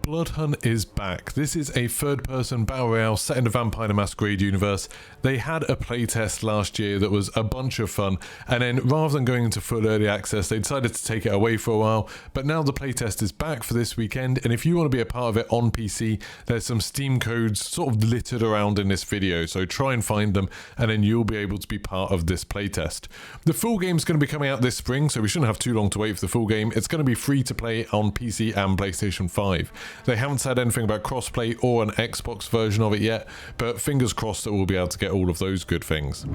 Bloodhunt is back. This is a third-person battle royale set in the Vampire the Masquerade universe. They had a playtest last year that was a bunch of fun, and then rather than going into full early access, they decided to take it away for a while. But now the playtest is back for this weekend, and if you want to be a part of it on PC, there's some Steam codes sort of littered around in this video, so try and find them, and then you'll be able to be part of this playtest. The full game is going to be coming out this spring, so we shouldn't have too long to wait for the full game. It's going to be free to play on PC and PlayStation 5. They haven't said anything about crossplay or an Xbox version of it yet, but fingers crossed that we'll be able to get all of those good things.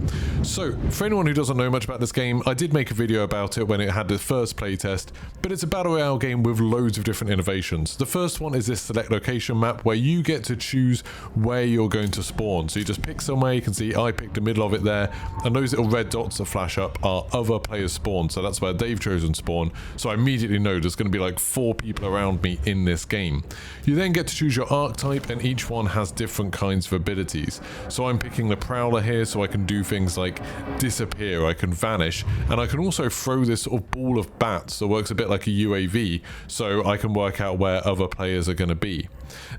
So, for anyone who doesn't know much about this game, I did make a video about it when it had the first playtest, but it's a battle royale game with loads of different innovations. The first one is this select location map where you get to choose where you're going to spawn. So you just pick somewhere, you can see I picked the middle of it there, and those little red dots that flash up are other players' spawn, so that's where they've chosen spawn. So I immediately know there's going to be like 4 people around me in this game. You then get to choose your archetype, and each one has different kinds of abilities. So I'm picking the Prowler here, so I can do things like disappear, I can vanish, and I can also throw this sort of ball of bats that works a bit like a UAV, so I can work out where other players are going to be.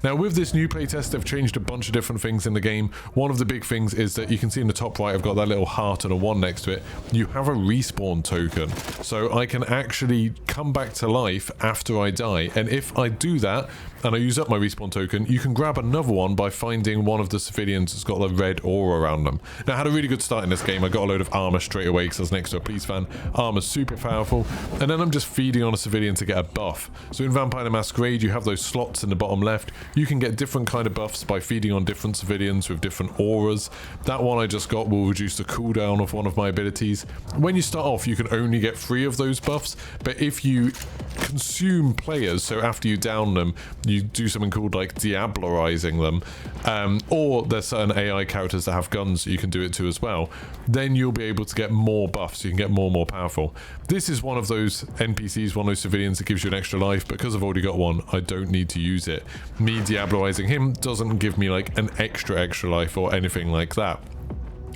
Now with this new playtest, they've changed a bunch of different things in the game. One of the big things is that you can see in the top right, I've got that little heart and a 1 next to it. You have a respawn token, so I can actually come back to life after I die, and if I do that and I use up my respawn token, you can grab another one by finding one of the civilians that's got the red aura around them. Now I had a really good start in this game. I got a load of armor straight away because I was next to a police van. Armor's super powerful, and then I'm just feeding on a civilian to get a buff. So in Vampire the Masquerade, you have those slots in the bottom left. You can get different kind of buffs by feeding on different civilians with different auras. That one I just got will reduce the cooldown of one of my abilities. When you start off, you can only get 3 of those buffs, but if you consume players, so after you down them, you do something called like diablerizing them, or there's certain AI characters that have guns that you can do it to as well, then you'll be able to get more buffs. You can get more and more powerful. This is one of those NPCs, one of those civilians that gives you an extra life. Because I've already got one, I don't need to use it. Me diablerizing him doesn't give me like an extra life or anything like that.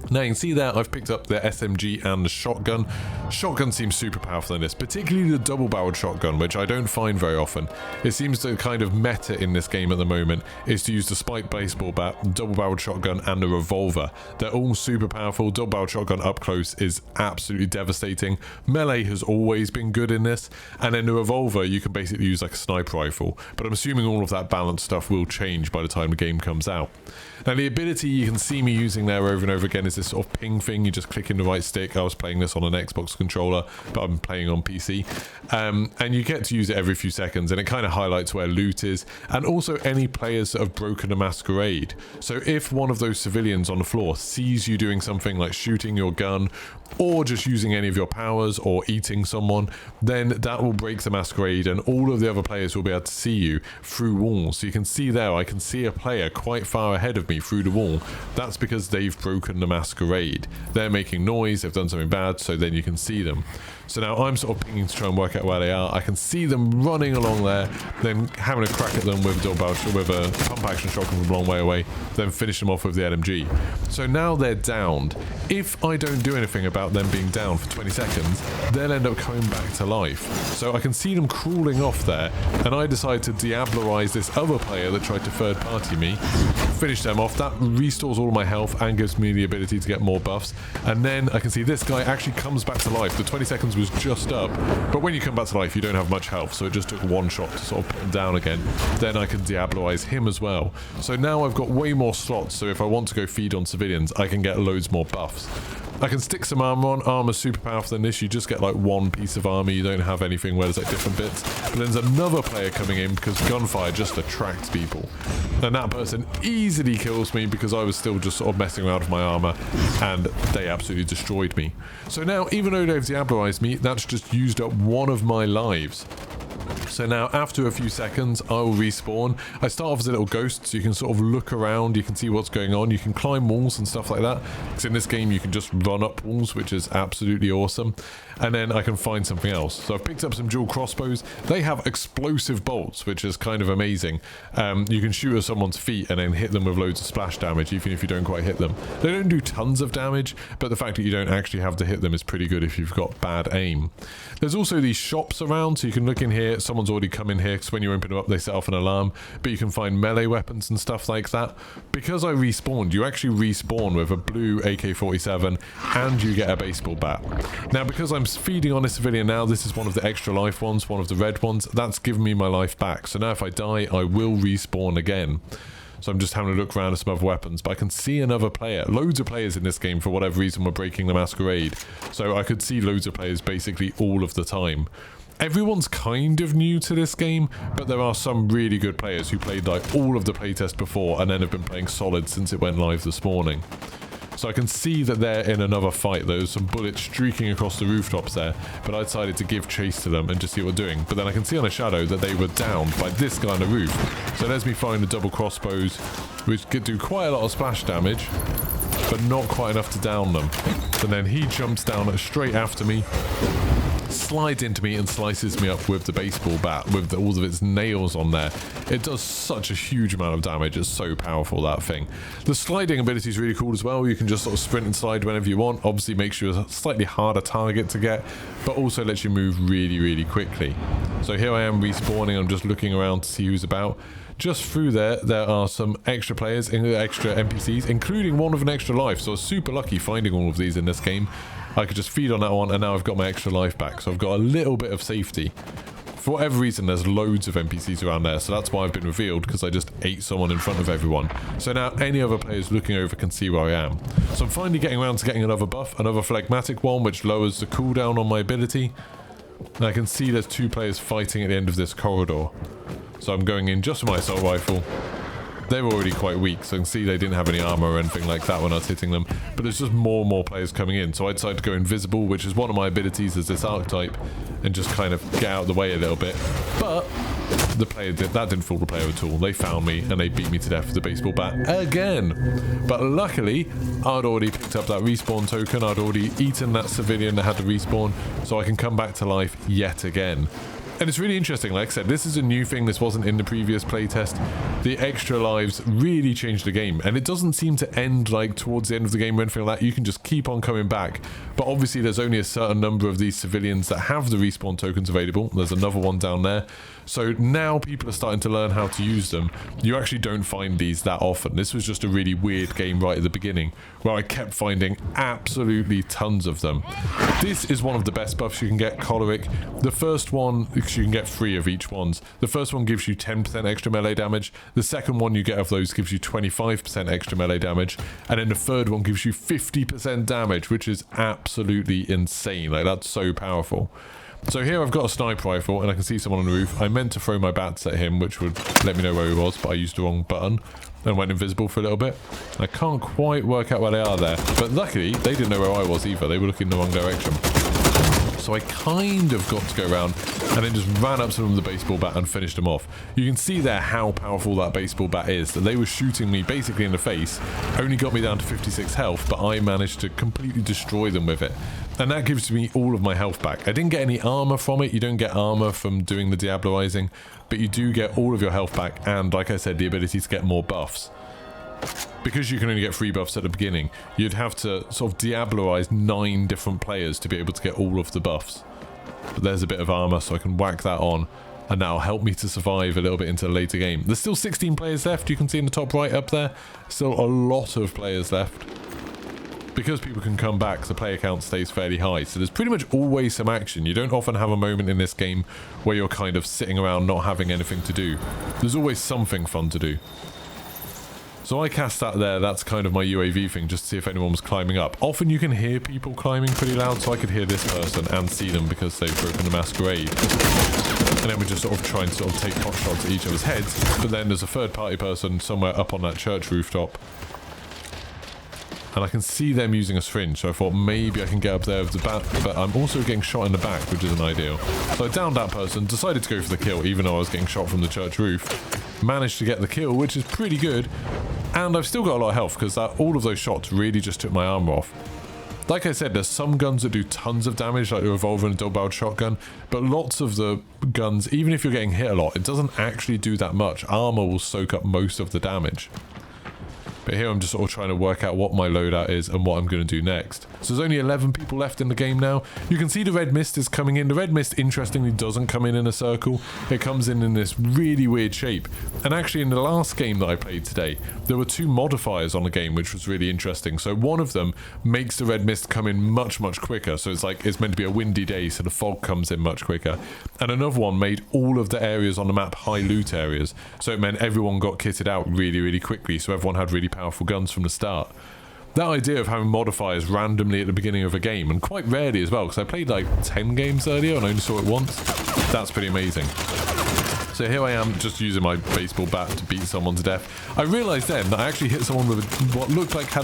Now you can see that I've picked up the SMG and the shotgun. Shotgun seems super powerful in this, particularly the double-barreled shotgun, which I don't find very often. It seems to kind of meta in this game at the moment is to use the spiked baseball bat, double-barreled shotgun, and the revolver. They're all super powerful. Double-barreled shotgun up close is absolutely devastating. Melee has always been good in this, and then the revolver you can basically use like a sniper rifle, but I'm assuming all of that balanced stuff will change by the time the game comes out. Now the ability you can see me using there over and over again is this sort of ping thing. You just click in the right stick. I was playing this on an Xbox controller, but I'm playing on PC, and you get to use it every few seconds, and it kind of highlights where loot is, and also any players that have broken a Masquerade. So if one of those civilians on the floor sees you doing something like shooting your gun or just using any of your powers or eating someone, then that will break the Masquerade, and all of the other players will be able to see you through walls. So you can see there, I can see a player quite far ahead of me through the wall. That's because they've broken the Masquerade. They're making noise, they've done something bad, so then you can see them. So now I'm sort of pinging to try and work out where they are. I can see them running along there, then having a crack at them with a pump action shotgun from a long way away, then finish them off with the LMG. So now they're downed. If I don't do anything about them being down for 20 seconds, they'll end up coming back to life. So I can see them crawling off there, and I decide to diablerize this other player that tried to third party me, finish them off. That restores all my health and gives me the ability to get more buffs. And then I can see this guy actually comes back to life. The 20 seconds was just up, but when you come back to life you don't have much health, so it just took 1 shot to sort of put him down again. Then I can diablerize him as well. So now I've got way more slots, so if I want to go feed on civilians, I can get loads more buffs. I can stick some armor on. Armor's super powerful in this. You just get like 1 piece of armor. You don't have anything where there's like different bits. But there's another player coming in because gunfire just attracts people. And that person easily kills me because I was still just sort of messing around with my armor, and they absolutely destroyed me. So now, even though they've diablerized me, that's just used up 1 of my lives. So now after a few seconds I will respawn. I start off as a little ghost, so you can sort of look around, you can see what's going on, you can climb walls and stuff like that, because in this game you can just run up walls, which is absolutely awesome. And then I can find something else. So I've picked up some dual crossbows. They have explosive bolts, which is kind of amazing. You can shoot at someone's feet and then hit them with loads of splash damage, even if you don't quite hit them. They don't do tons of damage, but the fact that you don't actually have to hit them is pretty good if you've got bad aim. There's also these shops around, so you can look in here. it. Someone's already come in here, because when you open them up, they set off an alarm. But you can find melee weapons and stuff like that. Because I respawned, you actually respawn with a blue AK-47, and you get a baseball bat. Now, because I'm feeding on this civilian now, this is one of the extra life ones, one of the red ones. That's given me my life back. So now if I die, I will respawn again. So I'm just having a look around at some other weapons, but I can see another player. Loads of players in this game, for whatever reason, were breaking the Masquerade. So I could see loads of players basically all of the time. Everyone's kind of new to this game, but there are some really good players who played like all of the playtest before and then have been playing solid since it went live this morning. So I can see that they're in another fight. There's some bullets streaking across the rooftops there, but I decided to give chase to them and just see what they're doing. But then I can see on a shadow that they were downed by this guy on the roof. So there's me firing the double crossbows, which could do quite a lot of splash damage, but not quite enough to down them. And then he jumps down straight after me, slides into me and slices me up with the baseball bat with all of its nails on there. It does such a huge amount of damage. It's so powerful, that thing. The sliding ability is really cool as well. You can just sort of sprint and slide whenever you want. Obviously makes you a slightly harder target to get, but also lets you move really, really quickly. So here I am respawning. I'm just looking around to see who's about. Just through there are some extra players, extra NPCs, including one with an extra life. So I was super lucky finding all of these in this game. I could just feed on that one, and now I've got my extra life back. So I've got a little bit of safety. For whatever reason, there's loads of NPCs around there, so that's why I've been revealed, because I just ate someone in front of everyone. So now any other players looking over can see where I am. So I'm finally getting around to getting another buff, another phlegmatic one, which lowers the cooldown on my ability. And I can see there's two players fighting at the end of this corridor. So I'm going in just with my assault rifle. They're already quite weak, so I can see they didn't have any armor or anything like that when I was hitting them. But there's just more and more players coming in, so I decided to go invisible, which is one of my abilities as this archetype, and just kind of get out of the way a little bit. But that didn't fool the player at all. They found me, and they beat me to death with the baseball bat again. But luckily, I'd already picked up that respawn token. I'd already eaten that civilian that had to respawn, so I can come back to life yet again. And it's really interesting, like I said, this is a new thing, this wasn't in the previous playtest. The extra lives really changed the game, and it doesn't seem to end like towards the end of the game or anything like that. You can just keep on coming back, but obviously there's only a certain number of these civilians that have the respawn tokens available. There's another one down there. So now people are starting to learn how to use them. You actually don't find these that often. This was just a really weird game right at the beginning, where I kept finding absolutely tons of them. This is one of the best buffs you can get, Choleric. The first one, you can get 3 of each ones. The first one gives you 10% extra melee damage. The second one you get of those gives you 25% extra melee damage. And then the third one gives you 50% damage, which is absolutely insane. Like, that's so powerful. So here I've got a sniper rifle, and I can see someone on the roof. I meant to throw my bats at him, which would let me know where he was, but I used the wrong button and went invisible for a little bit. I can't quite work out where they are there, but luckily they didn't know where I was either. They were looking in the wrong direction. So I kind of got to go around and then just ran up to them with the baseball bat and finished them off. You can see there how powerful that baseball bat is. That they were shooting me basically in the face, only got me down to 56 health, but I managed to completely destroy them with it. And that gives me all of my health back. I didn't get any armor from it. You don't get armor from doing the Diabloizing, but you do get all of your health back, and like I said, the ability to get more buffs. Because you can only get 3 buffs at the beginning, you'd have to sort of Diabloize 9 different players to be able to get all of the buffs. But there's a bit of armor, so I can whack that on, and that'll help me to survive a little bit into the later game. There's still 16 players left. You can see in the top right up there, still a lot of players left. Because people can come back, the player count stays fairly high, so there's pretty much always some action. You don't often have a moment in this game where you're kind of sitting around not having anything to do. There's always something fun to do. So I cast that there. That's kind of my UAV thing, just to see if anyone was climbing up. Often you can hear people climbing pretty loud, so I could hear this person and see them because they've broken the Masquerade. And then we're just sort of trying to sort of take pot shots at each other's heads. But then there's a third party person somewhere up on that church rooftop. And I can see them using a syringe, so I thought maybe I can get up there with the bat, but I'm also getting shot in the back, which isn't ideal. So I downed that person, decided to go for the kill, even though I was getting shot from the church roof. Managed to get the kill, which is pretty good. And I've still got a lot of health, because all of those shots really just took my armor off. Like I said, there's some guns that do tons of damage, like the revolver and a double-barreled shotgun, but lots of the guns, even if you're getting hit a lot, it doesn't actually do that much. Armor will soak up most of the damage. But here I'm just sort of trying to work out what my loadout is and what I'm going to do next. So there's only 11 people left in the game now. You can see the red mist is coming in. The red mist, interestingly, doesn't come in a circle. It comes in this really weird shape. And actually, in the last game that I played today, there were 2 modifiers on the game, which was really interesting. So one of them makes the red mist come in much, much quicker. So it's like it's meant to be a windy day, so the fog comes in much quicker. And another one made all of the areas on the map high loot areas. So it meant everyone got kitted out really, really quickly. So everyone had really powerful guns from the start. That idea of having modifiers randomly at the beginning of a game, and quite rarely as well, because I played like 10 games earlier and I only saw it once, that's pretty amazing. So here I am just using my baseball bat to beat someone to death. I realised then that I actually hit someone with what looked like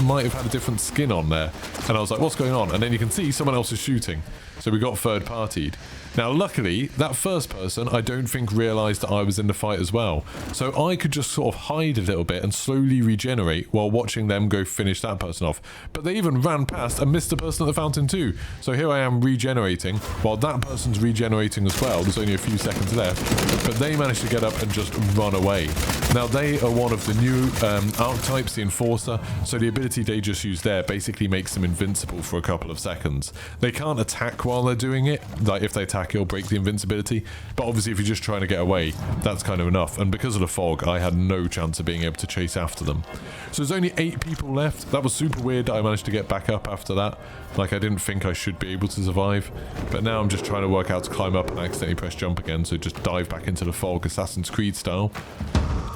might have had a different skin on there. And I was like, what's going on? And then you can see someone else is shooting. So we got third partied. Now, luckily, that first person, I don't think realised that I was in the fight as well. So I could just sort of hide a little bit and slowly regenerate while watching them go finish that person off. But they even ran past and missed the person at the fountain too. So here I am regenerating while that person's regenerating as well. There's only a few seconds left. But they managed to get up and just run away. Now, they are one of the new archetypes, the Enforcer. So the ability they just used there basically makes them invincible for a couple of seconds. They can't attack while they're doing it. Like, if they attack, it'll break the invincibility. But obviously, if you're just trying to get away, that's kind of enough. And because of the fog, I had no chance of being able to chase after them. So there's only 8 people left. That was super weird that I managed to get back up after that. Like, I didn't think I should be able to survive. But now I'm just trying to work out to climb up and accidentally press jump again. So just dive back into the fog, Assassin's Creed style.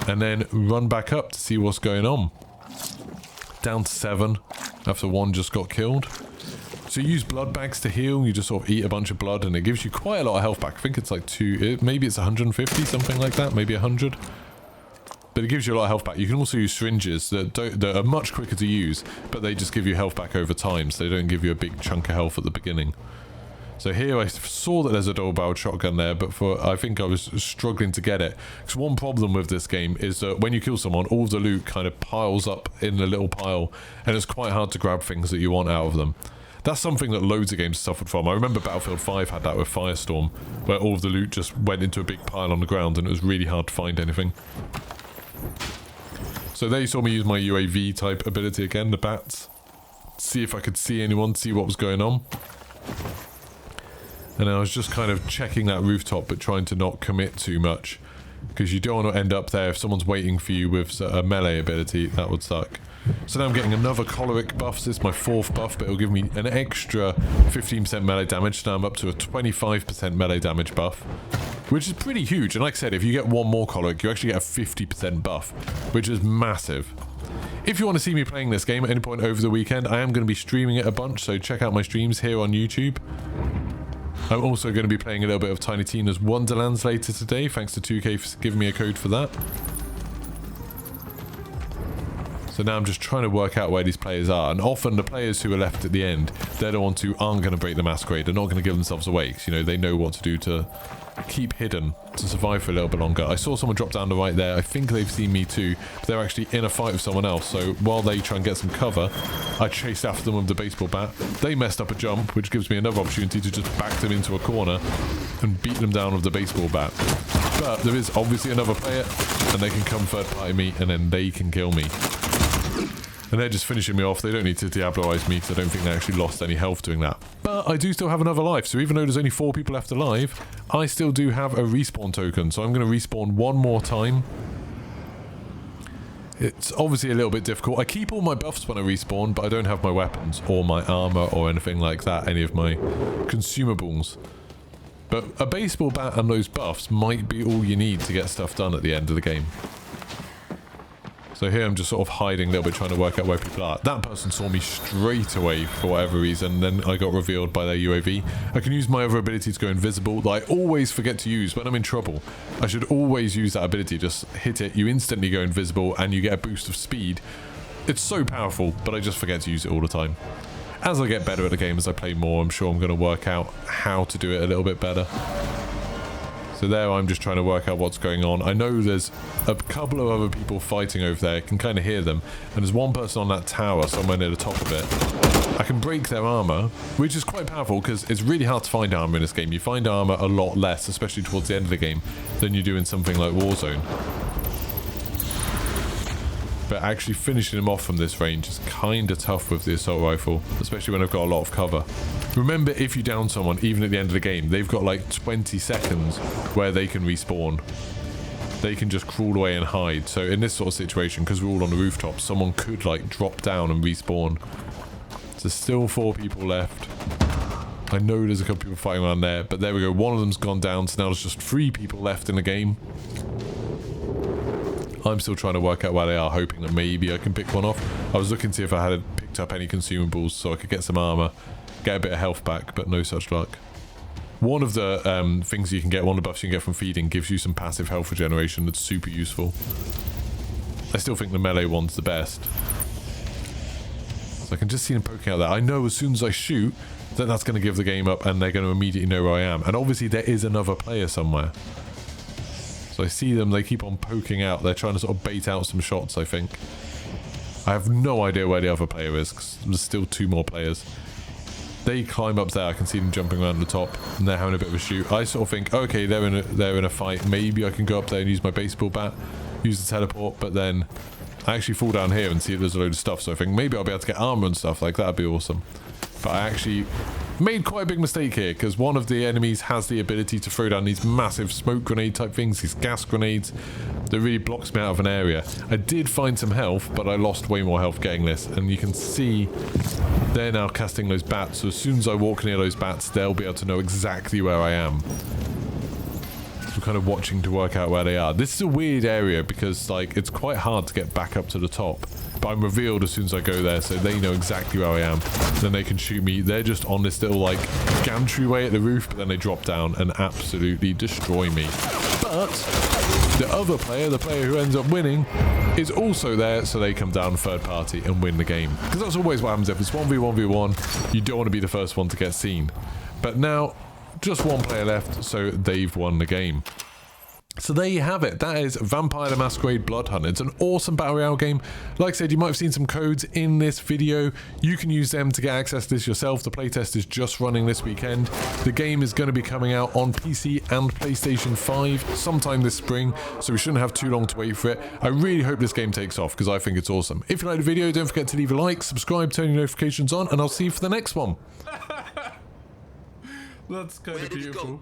And then run back up to see what's going on. Down to 7 after 1 just got killed. So you use blood bags to heal. You just sort of eat a bunch of blood and it gives you quite a lot of health back. I think it's like 2, maybe it's 150, something like that, maybe 100. But it gives you a lot of health back. You can also use syringes that are much quicker to use, but they just give you health back over time, so they don't give you a big chunk of health at the beginning. So here I saw that there's a double-barreled shotgun there, but I think I was struggling to get it. Because one problem with this game is that when you kill someone, all of the loot kind of piles up in a little pile, and it's quite hard to grab things that you want out of them. That's something that loads of games suffered from. I remember Battlefield 5 had that with Firestorm, where all of the loot just went into a big pile on the ground, and it was really hard to find anything. So there you saw me use my UAV type ability again, the bats. See if I could see anyone, see what was going on. And I was just kind of checking that rooftop, but trying to not commit too much. Because you don't want to end up there if someone's waiting for you with a melee ability. That would suck. So now I'm getting another choleric buff. This is my 4th buff, but it'll give me an extra 15% melee damage. So now I'm up to a 25% melee damage buff, which is pretty huge. And like I said, if you get 1 more choleric, you actually get a 50% buff, which is massive. If you want to see me playing this game at any point over the weekend, I am going to be streaming it a bunch, so check out my streams here on YouTube. I'm also going to be playing a little bit of Tiny Tina's Wonderlands later today, thanks to 2K for giving me a code for that. So now I'm just trying to work out where these players are, and often the players who are left at the end, they're the ones who aren't going to break the Masquerade. They're not going to give themselves away, because, you know, they know what to do to keep hidden, to survive for a little bit longer. I saw someone drop down the right there. I think they've seen me too, but they're actually in a fight with someone else. So while they try and get some cover, I chased after them with the baseball bat. They messed up a jump, which gives me another opportunity to just back them into a corner and beat them down with the baseball bat. But there is obviously another player, and they can come third party me, and then they can kill me. And they're just finishing me off. They don't need to Diabloize me, because I don't think they actually lost any health doing that. But I do still have another life, so even though there's only 4 people left alive, I still do have a respawn token. So I'm going to respawn 1 more time. It's obviously a little bit difficult. I keep all my buffs when I respawn, but I don't have my weapons or my armor or anything like that, any of my consumables. But a baseball bat and those buffs might be all you need to get stuff done at the end of the game. So here I'm just sort of hiding a little bit, trying to work out where people are. That person saw me straight away for whatever reason, then I got revealed by their UAV. I can use my other ability to go invisible that I always forget to use when I'm in trouble. I should always use that ability. Just hit it, you instantly go invisible, and you get a boost of speed. It's so powerful, but I just forget to use it all the time. As I get better at the game, as I play more, I'm sure I'm going to work out how to do it a little bit better. So there I'm just trying to work out what's going on. I know there's a couple of other people fighting over there. I can kind of hear them. And there's one person on that tower somewhere near the top of it. I can break their armor, which is quite powerful because it's really hard to find armor in this game. You find armor a lot less, especially towards the end of the game, than you do in something like Warzone. but actually finishing them off from this range is kind of tough with the assault rifle, especially when I've got a lot of cover. Remember, if you down someone, even at the end of the game, they've got like 20 seconds where they can respawn. They can just crawl away and hide. So in this sort of situation, because we're all on the rooftop, someone could like drop down and respawn. There's still 4 people left. I know there's a couple people fighting around there, but there we go. One of them's gone down, so now there's just 3 people left in the game. I'm still trying to work out where they are, hoping that maybe I can pick one off. I was looking to see if I had picked up any consumables so I could get some armor, get a bit of health back, but no such luck. One of the things you can get, one of the buffs you can get from feeding, gives you some passive health regeneration that's super useful. I still think the melee one's the best. So I can just see them poking out there. I know as soon as I shoot, that's going to give the game up and they're going to immediately know where I am. And obviously there is another player somewhere. So I see them, they keep on poking out. They're trying to sort of bait out some shots, I think. I have no idea where the other player is, because there's still 2 more players. They climb up there, I can see them jumping around the top, and they're having a bit of a shoot. I sort of think, okay, they're in a fight. Maybe I can go up there and use my baseball bat, use the teleport, but then I actually fall down here and see there's a load of stuff. So I think maybe I'll be able to get armor and stuff, like that'd be awesome. But I actually made quite a big mistake here, because one of the enemies has the ability to throw down these massive smoke grenade type things, these gas grenades, that really blocks me out of an area. I did find some health, but I lost way more health getting this, and you can see they're now casting those bats, so as soon as I walk near those bats, they'll be able to know exactly where I am. So kind of watching to work out where they are. This is a weird area, because like it's quite hard to get back up to the top. But I'm revealed as soon as I go there, so they know exactly where I am. Then they can shoot me. They're just on this little, like, gantry-way at the roof, but then they drop down and absolutely destroy me. But the other player, the player who ends up winning, is also there, so they come down third party and win the game. Because that's always what happens. If it's 1v1v1, you don't want to be the first one to get seen. But now, just 1 player left, so they've won the game. So there you have it. That is Vampire the Masquerade Bloodhunt. It's an awesome Battle Royale game. Like I said, you might have seen some codes in this video. You can use them to get access to this yourself. The playtest is just running this weekend. The game is going to be coming out on PC and PlayStation 5 sometime this spring, so we shouldn't have too long to wait for it. I really hope this game takes off, because I think it's awesome. If you like the video, don't forget to leave a like, subscribe, turn your notifications on, and I'll see you for the next one. That's kind of beautiful.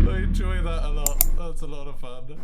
I enjoy that a lot. That's a lot of fun.